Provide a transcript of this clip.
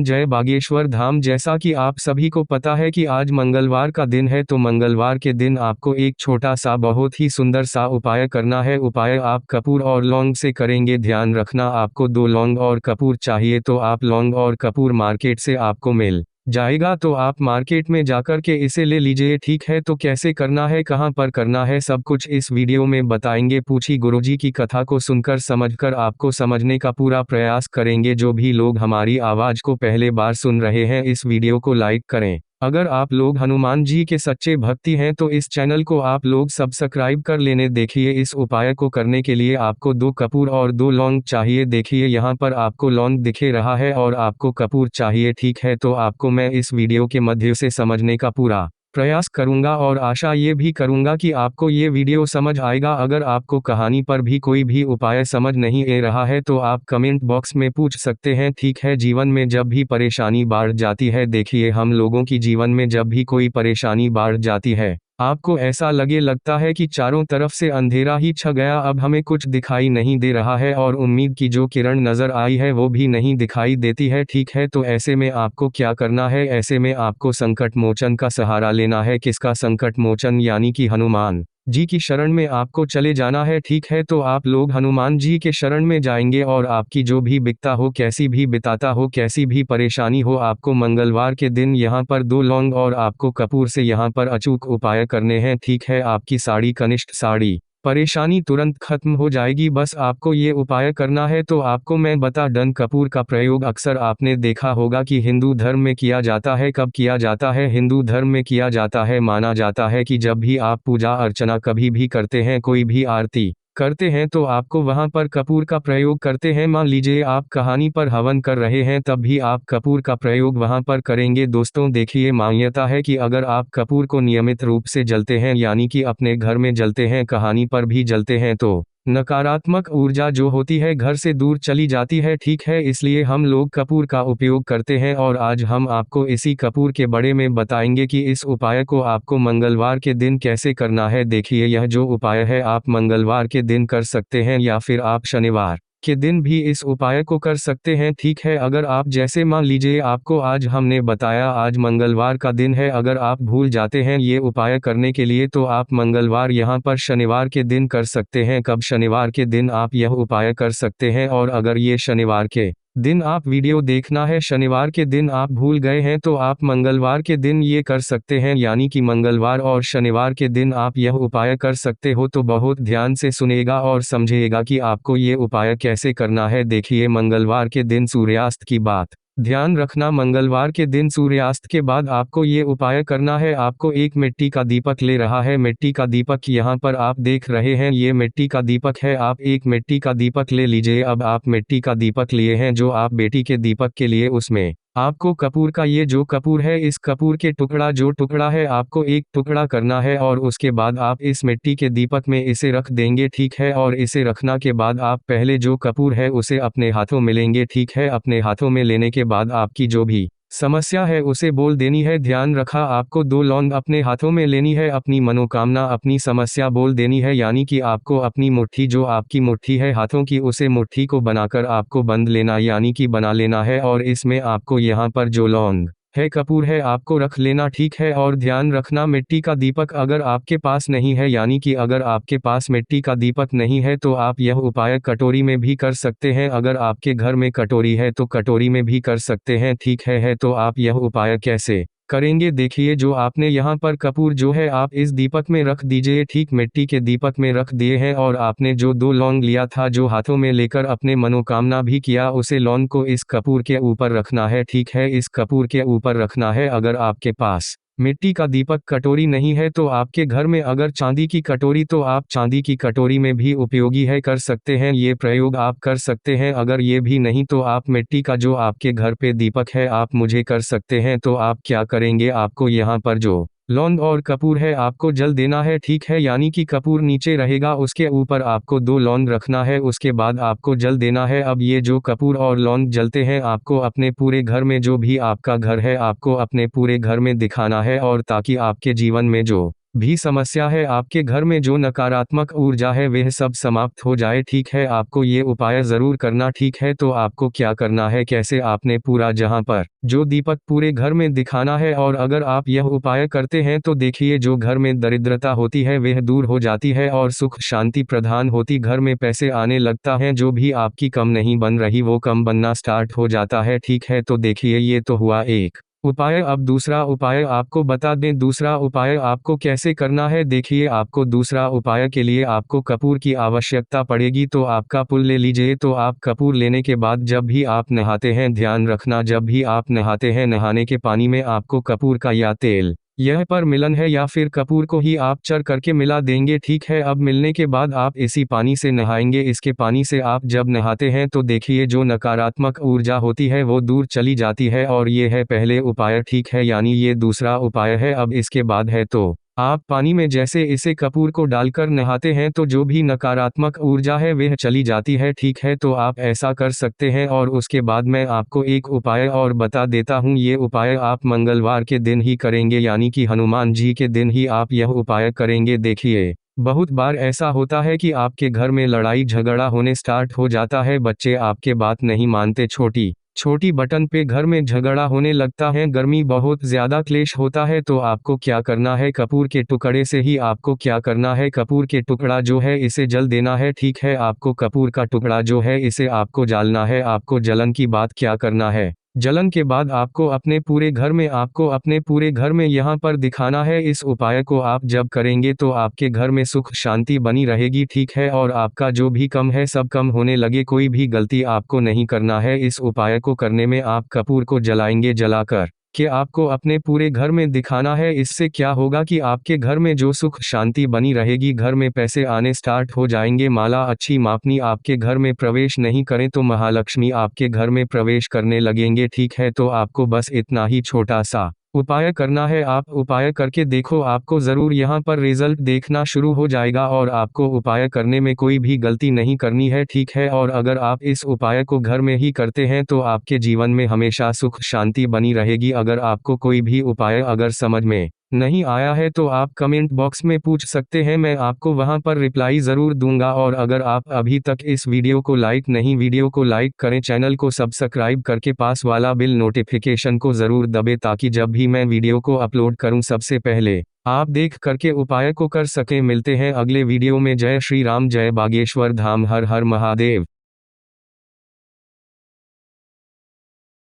जय बागेश्वर धाम। जैसा कि आप सभी को पता है कि आज मंगलवार का दिन है, तो मंगलवार के दिन आपको एक छोटा सा बहुत ही सुंदर सा उपाय करना है। उपाय आप कपूर और लौंग से करेंगे। ध्यान रखना, आपको 2 लौंग और कपूर चाहिए, तो आप लौंग और कपूर मार्केट से आपको मिल जाएगा, तो आप मार्केट में जाकर के इसे ले लीजिए। ठीक है, तो कैसे करना है, कहाँ पर करना है, सब कुछ इस वीडियो में बताएंगे। पूछी गुरुजी की कथा को सुनकर समझकर आपको समझने का पूरा प्रयास करेंगे। जो भी लोग हमारी आवाज़ को पहले बार सुन रहे हैं, इस वीडियो को लाइक करें। अगर आप लोग हनुमान जी के सच्चे भक्ति हैं तो इस चैनल को आप लोग सब्सक्राइब कर लेने। देखिए, इस उपाय को करने के लिए आपको 2 कपूर और 2 लौंग चाहिए। देखिए, यहाँ पर आपको लौंग दिखे रहा है और आपको कपूर चाहिए। ठीक है, तो आपको मैं इस वीडियो के माध्यम से समझने का पूरा प्रयास करूंगा और आशा ये भी करूंगा कि आपको ये वीडियो समझ आएगा। अगर आपको कहानी पर भी कोई भी उपाय समझ नहीं आ रहा है तो आप कमेंट बॉक्स में पूछ सकते हैं। ठीक है, जीवन में जब भी परेशानी बढ़ जाती है, देखिए हम लोगों की जीवन में जब भी कोई परेशानी बढ़ जाती है, आपको ऐसा लगता है कि चारों तरफ से अंधेरा ही छा गया, अब हमें कुछ दिखाई नहीं दे रहा है और उम्मीद की जो किरण नजर आई है वो भी नहीं दिखाई देती है। ठीक है, तो ऐसे में आपको क्या करना है, ऐसे में आपको संकट मोचन का सहारा लेना है। किसका संकट मोचन, यानी कि हनुमान जी की शरण में आपको चले जाना है। ठीक है, तो आप लोग हनुमान जी के शरण में जाएंगे और आपकी जो भी बिकता हो, कैसी भी बिताता हो, कैसी भी परेशानी हो, आपको मंगलवार के दिन यहाँ पर 2 लौंग और आपको कपूर से यहाँ पर अचूक उपाय करने हैं। ठीक है, आपकी साड़ी कनिष्ठ साड़ी परेशानी तुरंत खत्म हो जाएगी। बस आपको ये उपाय करना है। तो आपको मैं बता दूं, कपूर का प्रयोग अक्सर आपने देखा होगा कि हिंदू धर्म में किया जाता है। कब किया जाता है, हिंदू धर्म में किया जाता है, माना जाता है कि जब भी आप पूजा अर्चना कभी भी करते हैं, कोई भी आरती करते हैं, तो आपको वहां पर कपूर का प्रयोग करते हैं। मान लीजिए आप कहानी पर हवन कर रहे हैं, तब भी आप कपूर का प्रयोग वहां पर करेंगे। दोस्तों देखिए, मान्यता है कि अगर आप कपूर को नियमित रूप से जलते हैं, यानी कि अपने घर में जलते हैं, कहानी पर भी जलते हैं, तो नकारात्मक ऊर्जा जो होती है घर से दूर चली जाती है। ठीक है, इसलिए हम लोग कपूर का उपयोग करते हैं और आज हम आपको इसी कपूर के बारे में बताएंगे कि इस उपाय को आपको मंगलवार के दिन कैसे करना है। देखिए, यह जो उपाय है आप मंगलवार के दिन कर सकते हैं या फिर आप शनिवार के दिन भी इस उपाय को कर सकते हैं। ठीक है, अगर आप जैसे मान लीजिए आपको आज हमने बताया आज मंगलवार का दिन है, अगर आप भूल जाते हैं ये उपाय करने के लिए, तो आप मंगलवार यहाँ पर शनिवार के दिन कर सकते हैं। कब, शनिवार के दिन आप यह उपाय कर सकते हैं। और अगर ये शनिवार के दिन आप वीडियो देखना है, शनिवार के दिन आप भूल गए हैं, तो आप मंगलवार के दिन ये कर सकते हैं, यानी कि मंगलवार और शनिवार के दिन आप यह उपाय कर सकते हो। तो बहुत ध्यान से सुनेगा और समझिएगा कि आपको ये उपाय कैसे करना है। देखिए, मंगलवार के दिन सूर्यास्त की बात ध्यान रखना, मंगलवार के दिन सूर्यास्त के बाद आपको ये उपाय करना है। आपको एक मिट्टी का दीपक ले रहा है, मिट्टी का दीपक यहाँ पर आप देख रहे हैं, ये मिट्टी का दीपक है। आप एक मिट्टी का दीपक ले लीजिए। अब आप मिट्टी का दीपक लिए हैं जो आप बेटी के दीपक के लिए, उसमें आपको कपूर का ये जो कपूर है, इस कपूर के टुकड़ा जो टुकड़ा है आपको एक टुकड़ा करना है और उसके बाद आप इस मिट्टी के दीपक में इसे रख देंगे। ठीक है, और इसे रखना के बाद आप पहले जो कपूर है उसे अपने हाथों में लेंगे। ठीक है, अपने हाथों में लेने के बाद आपकी जो भी समस्या है उसे बोल देनी है। ध्यान रखा, आपको 2 लौंग अपने हाथों में लेनी है, अपनी मनोकामना अपनी समस्या बोल देनी है, यानी कि आपको अपनी मुट्ठी जो आपकी मुट्ठी है हाथों की, उसे मुट्ठी को बनाकर आपको बंद लेना, यानी कि बना लेना है। और इसमें आपको यहाँ पर जो लौंग है कपूर है आपको रख लेना। ठीक है, और ध्यान रखना, मिट्टी का दीपक अगर आपके पास नहीं है, यानी कि अगर आपके पास मिट्टी का दीपक नहीं है, तो आप यह उपाय कटोरी में भी कर सकते हैं। अगर आपके घर में कटोरी है तो कटोरी में भी कर सकते हैं। ठीक है, तो आप यह उपाय कैसे करेंगे, देखिए, जो आपने यहाँ पर कपूर जो है आप इस दीपक में रख दीजिए। ठीक, मिट्टी के दीपक में रख दिए हैं और आपने जो 2 लौंग लिया था जो हाथों में लेकर अपने मनोकामना भी किया, उसे लौंग को इस कपूर के ऊपर रखना है। ठीक है, इस कपूर के ऊपर रखना है। अगर आपके पास मिट्टी का दीपक कटोरी नहीं है तो आपके घर में अगर चांदी की कटोरी, तो आप चांदी की कटोरी में भी उपयोगी है, कर सकते हैं, ये प्रयोग आप कर सकते हैं। अगर ये भी नहीं तो आप मिट्टी का जो आपके घर पे दीपक है आप मुझे कर सकते हैं। तो आप क्या करेंगे, आपको यहाँ पर जो लौंग और कपूर है आपको जल देना है। ठीक है, यानी कि कपूर नीचे रहेगा, उसके ऊपर आपको 2 लौंग रखना है, उसके बाद आपको जल देना है। अब ये जो कपूर और लौंग जलते हैं आपको अपने पूरे घर में, जो भी आपका घर है आपको अपने पूरे घर में दिखाना है, और ताकि आपके जीवन में जो भी समस्या है, आपके घर में जो नकारात्मक ऊर्जा है वह सब समाप्त हो जाए। ठीक है, आपको ये उपाय ज़रूर करना। ठीक है, तो आपको क्या करना है, कैसे आपने पूरा जहां पर जो दीपक पूरे घर में दिखाना है, और अगर आप यह उपाय करते हैं तो देखिए जो घर में दरिद्रता होती है वह दूर हो जाती है और सुख शांति प्रदान होती, घर में पैसे आने लगता है, जो भी आपकी कम नहीं बन रही वो कम बनना स्टार्ट हो जाता है। ठीक है, तो देखिए ये तो हुआ एक उपाय। अब दूसरा उपाय आपको बता दें, दूसरा उपाय आपको कैसे करना है। देखिए आपको दूसरा उपाय के लिए आपको कपूर की आवश्यकता पड़ेगी, तो आप कपूर ले लीजिए। तो आप कपूर लेने के बाद जब भी आप नहाते हैं, ध्यान रखना जब भी आप नहाते हैं, नहाने के पानी में आपको कपूर का या तेल यह पर मिलन है या फिर कपूर को ही आप चर करके मिला देंगे। ठीक है, अब मिलने के बाद आप इसी पानी से नहाएंगे। इसके पानी से आप जब नहाते हैं तो देखिए जो नकारात्मक ऊर्जा होती है वो दूर चली जाती है, और ये है पहले उपाय। ठीक है, यानी ये दूसरा उपाय है। अब इसके बाद है तो आप पानी में जैसे इसे कपूर को डालकर नहाते हैं तो जो भी नकारात्मक ऊर्जा है वह चली जाती है। ठीक है, तो आप ऐसा कर सकते हैं। और उसके बाद मैं आपको एक उपाय और बता देता हूँ, ये उपाय आप मंगलवार के दिन ही करेंगे, यानी कि हनुमान जी के दिन ही आप यह उपाय करेंगे। देखिए बहुत बार ऐसा होता है कि आपके घर में लड़ाई झगड़ा होने स्टार्ट हो जाता है, बच्चे आपके बात नहीं मानते, छोटी छोटी बटन पे घर में झगड़ा होने लगता है, गर्मी बहुत ज़्यादा क्लेश होता है, तो आपको क्या करना है, कपूर के टुकड़े से ही आपको क्या करना है, कपूर के टुकड़ा जो है इसे जल देना है। ठीक है, आपको कपूर का टुकड़ा जो है इसे आपको जलाना है। आपको जलन की बात क्या करना है, जलन के बाद आपको अपने पूरे घर में यहाँ पर दिखाना है। इस उपाय को आप जब करेंगे तो आपके घर में सुख शांति बनी रहेगी। ठीक है, और आपका जो भी कम है सब कम होने लगे। कोई भी गलती आपको नहीं करना है। इस उपाय को करने में आप कपूर को जलाएंगे, जलाकर कि आपको अपने पूरे घर में दिखाना है। इससे क्या होगा कि आपके घर में जो सुख शांति बनी रहेगी, घर में पैसे आने स्टार्ट हो जाएंगे। माला अच्छी मापनी आपके घर में प्रवेश नहीं करें तो महालक्ष्मी आपके घर में प्रवेश करने लगेंगे। ठीक है, तो आपको बस इतना ही छोटा सा उपाय करना है। आप उपाय करके देखो, आपको ज़रूर यहाँ पर रिजल्ट देखना शुरू हो जाएगा, और आपको उपाय करने में कोई भी गलती नहीं करनी है। ठीक है, और अगर आप इस उपाय को घर में ही करते हैं तो आपके जीवन में हमेशा सुख शांति बनी रहेगी। अगर आपको कोई भी उपाय अगर समझ में नहीं आया है तो आप कमेंट बॉक्स में पूछ सकते हैं, मैं आपको वहां पर रिप्लाई ज़रूर दूंगा। और अगर आप अभी तक इस वीडियो को लाइक करें, चैनल को सब्सक्राइब करके पास वाला बिल नोटिफिकेशन को ज़रूर दबे, ताकि जब भी मैं वीडियो को अपलोड करूं सबसे पहले आप देख करके उपाय को कर सकें। मिलते हैं अगले वीडियो में। जय श्री राम, जय बागेश्वर धाम, हर हर महादेव।